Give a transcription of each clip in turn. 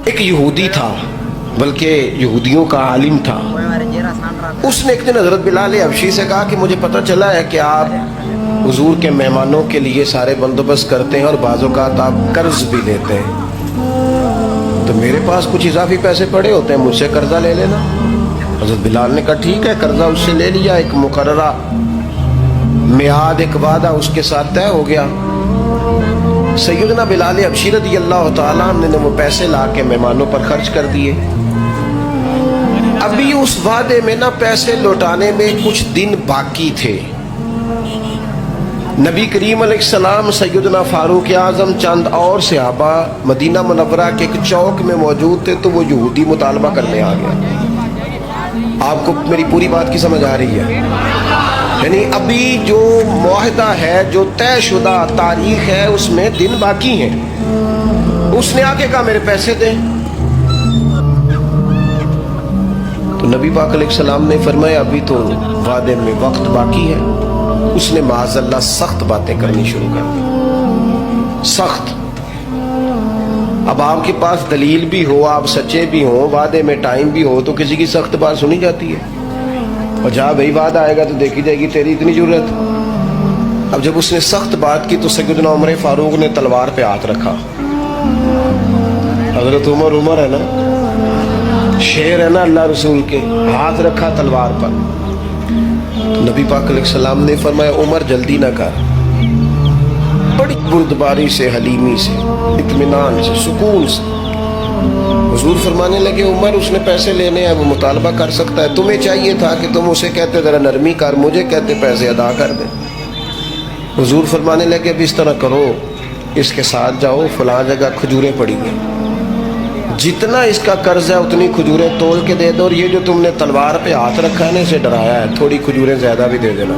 ایک یہودی تھا، بلکہ یہودیوں کا عالم تھا. اس نے ایک دن حضرت بلال حبشی سے کہا کہ مجھے پتہ چلا ہے کہ آپ حضور کے مہمانوں کے لیے سارے بندوبست کرتے ہیں اور بعض اوقات آپ قرض بھی لیتے ہیں، تو میرے پاس کچھ اضافی پیسے پڑے ہوتے ہیں، مجھ سے قرضہ لے لینا. حضرت بلال نے کہا ٹھیک ہے، قرضہ اس سے لے لیا. ایک مقررہ میعاد، ایک وعدہ اس کے ساتھ طے ہو گیا. سیدنا بلال حبشی رضی اللہ تعالیٰ عنہ نے وہ پیسے لا کے مہمانوں پر خرچ کر دیے. ابھی اس وعدے میں نا پیسے لوٹانے میں کچھ دن باقی تھے. نبی کریم علیہ السلام، سیدنا فاروق اعظم، چند اور صحابہ مدینہ منورہ کے ایک چوک میں موجود تھے، تو وہ یہودی مطالبہ کرنے آ گیا. آپ کو میری پوری بات کی سمجھ آ رہی ہے؟ یعنی ابھی جو معاہدہ ہے، جو طے شدہ تاریخ ہے، اس میں دن باقی ہیں. اس نے آ کے کہا میرے پیسے دیں. تو نبی پاک علیہ السلام نے فرمایا ابھی تو وعدے میں وقت باقی ہے. اس نے معاذ اللہ سخت باتیں کرنی شروع کر دی، سخت. اب آپ کے پاس دلیل بھی ہو، آپ سچے بھی ہوں، وعدے میں ٹائم بھی ہو، تو کسی کی سخت بات سنی جاتی ہے. اور جہاں بھائی وعدہ آئے گا تو دیکھی جائے گی تیری اتنی ضرورت. اب جب اس نے سخت بات کی تو سیدنا عمر فاروق نے تلوار پہ ہاتھ رکھا. حضرت عمر ہے نا، شیر ہے نا اللہ رسول کے، ہاتھ رکھا تلوار پر. نبی پاک علیہ السلام نے فرمایا عمر جلدی نہ کر. بڑی بردباری سے، حلیمی سے، اطمینان سے، سکون سے. حضور فرمانے لگے عمر اس نے پیسے لینے ہیں، وہ مطالبہ کر سکتا ہے، تمہیں چاہیے تھا کہ تم اسے کہتے ذرا نرمی کر، مجھے کہتے پیسے ادا کر دے. حضور فرمانے لگے اب اس طرح کرو، اس کے ساتھ جاؤ، فلاں جگہ کھجوریں پڑی ہیں، جتنا اس کا قرض ہے اتنی کھجوریں تول کے دے دو، اور یہ جو تم نے تلوار پہ ہاتھ رکھا ہے نا، اسے ڈرایا ہے، تھوڑی کھجوریں زیادہ بھی دے دینا.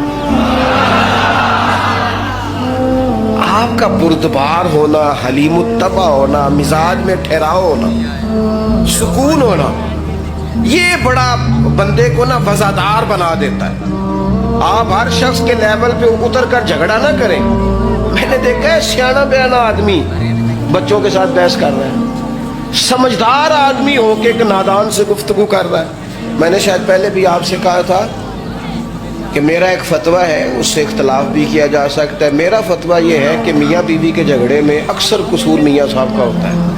آپ کا بردبار ہونا، حلیم الطبع ہونا، مزاج میں ٹھہراؤ ہونا، سکون ہونا، یہ بڑا بندے کو نا وفادار بنا دیتا ہے. آپ ہر شخص کے لیول پہ اتر کر جھگڑا نہ کریں. میں نے دیکھا ہے سیانا بیانا آدمی بچوں کے ساتھ بحث کر رہا ہے، سمجھدار آدمی ہو کے ایک نادان سے گفتگو کر رہا ہے. میں نے شاید پہلے بھی آپ سے کہا تھا کہ میرا ایک فتویٰ ہے، اس سے اختلاف بھی کیا جا سکتا ہے. میرا فتویٰ یہ ہے کہ میاں بیوی کے جھگڑے میں اکثر قصور میاں صاحب کا ہوتا ہے.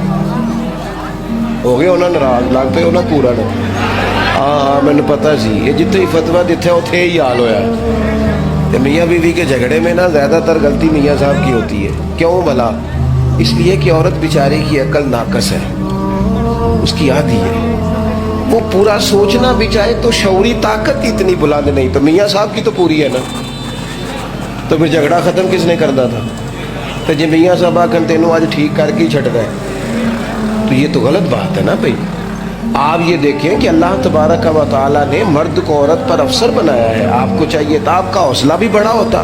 ہو گئے ہونا ناراض، لگ پہ ہونا پورا نہ. ہاں میں نے پتا سی یہ جتنے ہی فتویٰ دیتے اتنے ہی حال ہویا ہے. میاں بیوی کے جھگڑے میں نا زیادہ تر غلطی میاں صاحب کی ہوتی ہے. کیوں بھلا؟ اس لیے کہ عورت بیچاری کی عقل ناقص ہے، اس کی آدھی ہے، وہ پورا سوچنا بھی چاہے تو شعوری طاقت اتنی بلند نہیں. تو میاں صاحب کی تو پوری ہے نا، تو پھر جھگڑا ختم کس نے کرنا تھا؟ تو جی میاں صاحب آ کر تینوں آج ٹھیک کر کے چھٹ گئے، تو یہ تو غلط بات ہے نا بھائی. آپ یہ دیکھیں کہ اللہ تبارک و تعالیٰ نے مرد کو عورت پر افسر بنایا ہے. آپ کو چاہیے تھا آپ کا حوصلہ بھی بڑا ہوتا،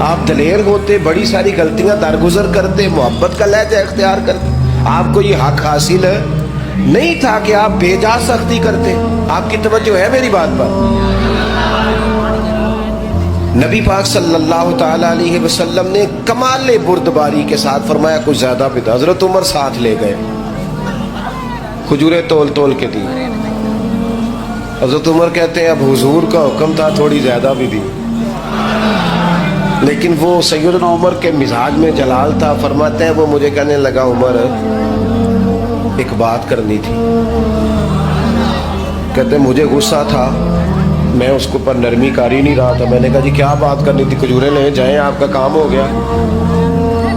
آپ دلیر ہوتے، بڑی ساری غلطیاں درگزر کرتے، محبت کا لہجہ اختیار کرتے. آپ کو یہ حق حاصل نہیں تھا کہ آپ بے جا سختی کرتے. آپ کی توجہ ہے میری بات پر؟ نبی پاک صلی اللہ تعالی علیہ وسلم نے کمال بردباری کے ساتھ فرمایا کچھ زیادہ بھی تھا. حضرت عمر ساتھ لے گئے، کھجوریں تول تول کے دی. حضرت عمر کہتے ہیں اب حضور کا حکم تھا، تھوڑی زیادہ بھی دی، لیکن وہ سیدنا عمر کے مزاج میں جلال تھا. فرماتے ہیں وہ مجھے کہنے لگا عمر ایک بات کرنی تھی. کہتے مجھے غصہ تھا، میں اس کو پر نرمی کر ہی نہیں رہا تھا. میں نے کہا جی کیا بات کرنی تھی؟ کھجوریں لے جائیں، آپ کا کام ہو گیا.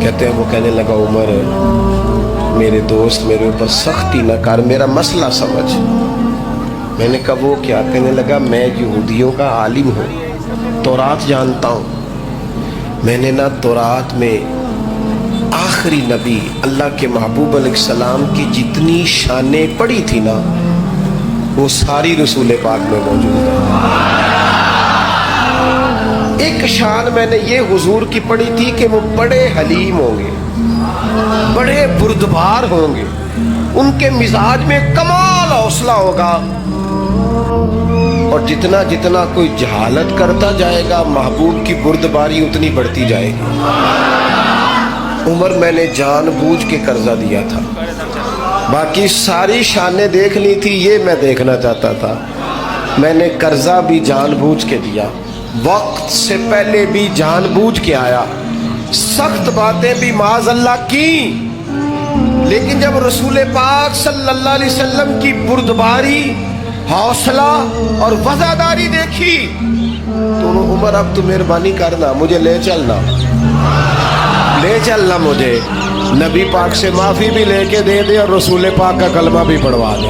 کہتے ہیں وہ کہنے لگا عمر میرے دوست میرے اوپر سختی نہ کر، میرا مسئلہ سمجھ. میں نے کہا وہ کیا؟ کہنے لگا میں یہودیوں کا عالم ہوں، تورات جانتا ہوں. میں نے نا تورات میں آخری نبی اللہ کے محبوب علیہ السلام کی جتنی شانیں پڑھی تھی نا، وہ ساری رسول پاک میں موجود ہے. ایک شان میں نے یہ حضور کی پڑھی تھی کہ وہ بڑے حلیم ہوں گے، بڑے بردبار ہوں گے، ان کے مزاج میں کمال حوصلہ ہوگا، اور جتنا جتنا کوئی جہالت کرتا جائے گا محبوب کی بردباری اتنی بڑھتی جائے گی. عمر میں نے جان بوجھ کے قرضہ دیا تھا، باقی ساری شانیں دیکھنی تھی، یہ میں دیکھنا چاہتا تھا. میں نے قرضہ بھی جان بوجھ کے دیا، وقت سے پہلے بھی جان بوجھ کے آیا، سخت باتیں بھی معاذ اللہ کی، لیکن جب رسول پاک صلی اللہ علیہ وسلم کی بردباری، حوصلہ اور وفاداری دیکھی تو عمر اب تو مہربانی کرنا، مجھے لے چلنا مجھے نبی پاک سے معافی بھی لے کے دے دے اور رسول پاک کا کلمہ بھی پڑھوا دے.